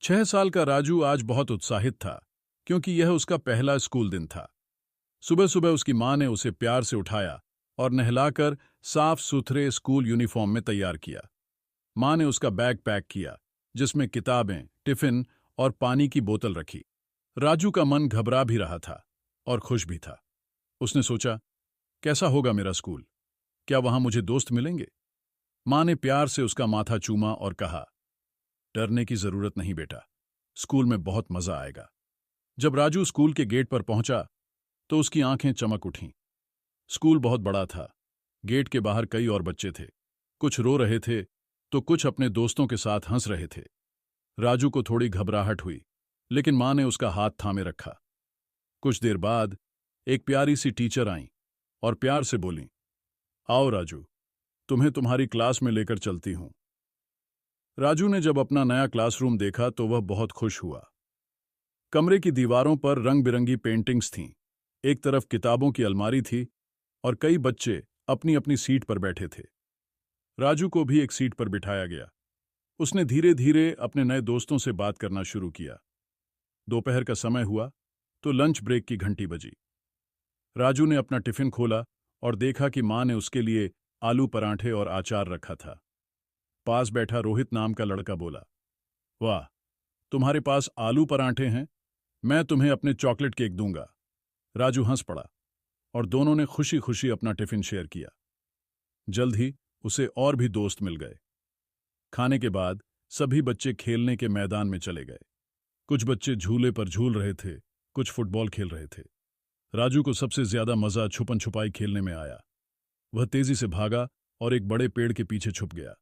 6 साल का राजू आज बहुत उत्साहित था, क्योंकि यह उसका पहला स्कूल दिन था। सुबह सुबह उसकी माँ ने उसे प्यार से उठाया और नहलाकर साफ सुथरे स्कूल यूनिफॉर्म में तैयार किया। माँ ने उसका बैग पैक किया, जिसमें किताबें, टिफिन और पानी की बोतल रखी। राजू का मन घबरा भी रहा था और खुश भी था। उसने सोचा, कैसा होगा मेरा स्कूल? क्या वहां मुझे दोस्त मिलेंगे? माँ ने प्यार से उसका माथा चूमा और कहा, डरने की जरूरत नहीं बेटा, स्कूल में बहुत मजा आएगा। जब राजू स्कूल के गेट पर पहुंचा तो उसकी आंखें चमक उठीं। स्कूल बहुत बड़ा था। गेट के बाहर कई और बच्चे थे। कुछ रो रहे थे तो कुछ अपने दोस्तों के साथ हंस रहे थे। राजू को थोड़ी घबराहट हुई, लेकिन माँ ने उसका हाथ थामे रखा। कुछ देर बाद एक प्यारी सी टीचर आईं और प्यार से बोलीं, आओ राजू, तुम्हें तुम्हारी क्लास में लेकर चलती हूं। राजू ने जब अपना नया क्लासरूम देखा तो वह बहुत खुश हुआ। कमरे की दीवारों पर रंग बिरंगी पेंटिंग्स थीं। एक तरफ किताबों की अलमारी थी और कई बच्चे अपनी अपनी सीट पर बैठे थे। राजू को भी एक सीट पर बिठाया गया। उसने धीरे धीरे अपने नए दोस्तों से बात करना शुरू किया। दोपहर का समय हुआ तो लंच ब्रेक की घंटी बजी। राजू ने अपना टिफिन खोला और देखा कि माँ ने उसके लिए आलू पराठे और अचार रखा था। पास बैठा रोहित नाम का लड़का बोला, वाह, तुम्हारे पास आलू पराठे हैं, मैं तुम्हें अपने चॉकलेट केक दूंगा। राजू हंस पड़ा और दोनों ने खुशी खुशी अपना टिफिन शेयर किया। जल्द ही उसे और भी दोस्त मिल गए। खाने के बाद सभी बच्चे खेलने के मैदान में चले गए। कुछ बच्चे झूले पर झूल रहे थे, कुछ फुटबॉल खेल रहे थे। राजू को सबसे ज्यादा मजा छुपन छुपाई खेलने में आया। वह तेजी से भागा और एक बड़े पेड़ के पीछे छुप गया,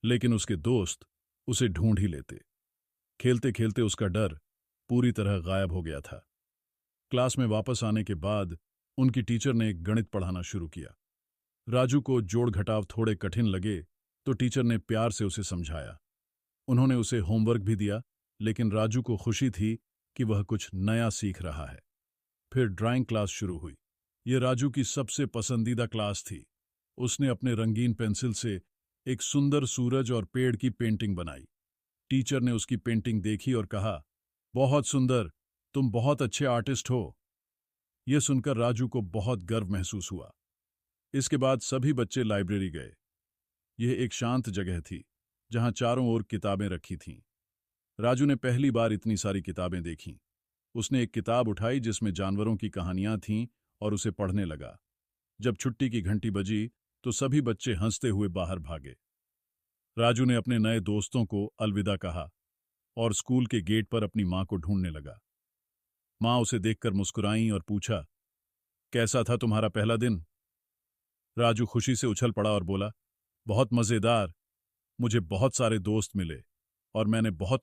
लेकिन उसके दोस्त उसे ढूंढ ही लेते। खेलते खेलते उसका डर पूरी तरह गायब हो गया था। क्लास में वापस आने के बाद उनकी टीचर ने एक गणित पढ़ाना शुरू किया। राजू को जोड़ घटाव थोड़े कठिन लगे तो टीचर ने प्यार से उसे समझाया। उन्होंने उसे होमवर्क भी दिया, लेकिन राजू को खुशी थी कि वह कुछ नया सीख रहा है। फिर ड्राइंग क्लास शुरू हुई। यह राजू की सबसे पसंदीदा क्लास थी। उसने अपने रंगीन पेंसिल से एक सुंदर सूरज और पेड़ की पेंटिंग बनाई। टीचर ने उसकी पेंटिंग देखी और कहा, बहुत सुंदर, तुम बहुत अच्छे आर्टिस्ट हो। यह सुनकर राजू को बहुत गर्व महसूस हुआ। इसके बाद सभी बच्चे लाइब्रेरी गए। यह एक शांत जगह थी, जहां चारों ओर किताबें रखी थीं। राजू ने पहली बार इतनी सारी किताबें देखीं। उसने एक किताब उठाई जिसमें जानवरों की कहानियां थीं और उसे पढ़ने लगा। जब छुट्टी की घंटी बजी तो सभी बच्चे हंसते हुए बाहर भागे। राजू ने अपने नए दोस्तों को अलविदा कहा और स्कूल के गेट पर अपनी मां को ढूंढने लगा। मां उसे देखकर मुस्कुराईं और पूछा, कैसा था तुम्हारा पहला दिन? राजू खुशी से उछल पड़ा और बोला, बहुत मजेदार, मुझे बहुत सारे दोस्त मिले और मैंने बहुत